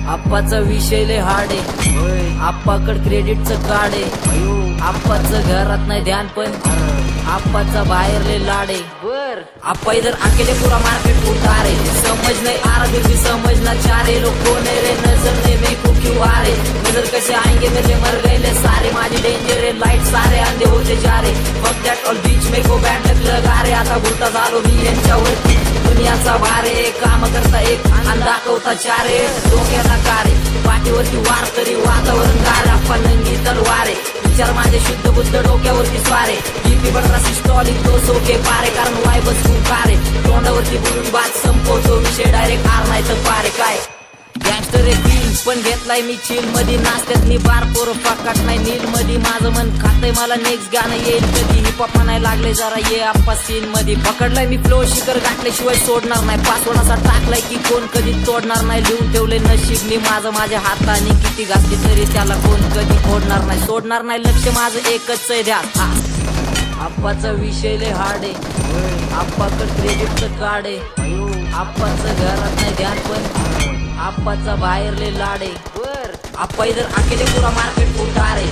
आप्पाचा विषय लय हार्ड आहे, आप्पाकड क्रेडिटचं कार्ड आहे, आप्पाचं घरात नाही ध्यान पण आप्पाचा बाहेर लय लाड आहे। बर आप्पा इधर अकेले पूरा मार्केट उतारे, समझ नहीं आ रहा फिर भी समझना चाह रहे, लोग कौन है रे नजर नहीं मेरे को क्यों आ रहे, नजर कैसे आएंगे मेरे मर गए ले सारे, माझी डेंजर है लाइट सारे अंधे होते जा रहे, फक दैट ऑल बीच में को बैट लगा रे, आता बोलता झालो मी यांच्यावरती दुनियाचा भारे, काम करता एक आणि दाखवता चारे, डोक्याला कारे पाठीवरती वार तरी वातावरण गार, आप्पा नंगी तलवारे, विचार माझे शुद्ध बुद्ध डोक्यावरती स्वारे, डीपी बडरा सिस्टॉलिक तो सोके पारे, कारण वाय बस कारे, तोंडावरती बोलून बात संपवतो विषय डायरेक्ट आर नाही तर पारे काय, गँगस्टर एक फील पण घेतलाय मी चिल मध्ये, नाचत्यात मी बार पोर पाकाट नाही नील मध्ये, माझं मन खातंय मला नेक्स्ट गाणं येईल कधी, हिपहॉप म्हणाय लागले जरा ये आप्पा सीन मध्ये, पकडलाय मी फ्लो शिखर गाठल्याशिवाय सोडणार नाही, पासवर्ड असा टाकलाय की कोण कधी तोडणार नाही, लिहून ठेवले नशीबनी माझं माझ्या हाताने, किती घातली तरी त्याला कोण कधी फोडणार नाही, सोडणार नाही लक्ष माझं एकच आहे ध्यान, आप्पाचा विषय लय हार्ड आहे, आप्पाकडे क्रेडिटचं कार्ड आहे, आप्पाचं घरात नाही ध्यान पण आप्पाचा बाहेर लय लाड आहे। बर आप्पा इधर अकेले पूरा मार्केट उतारे।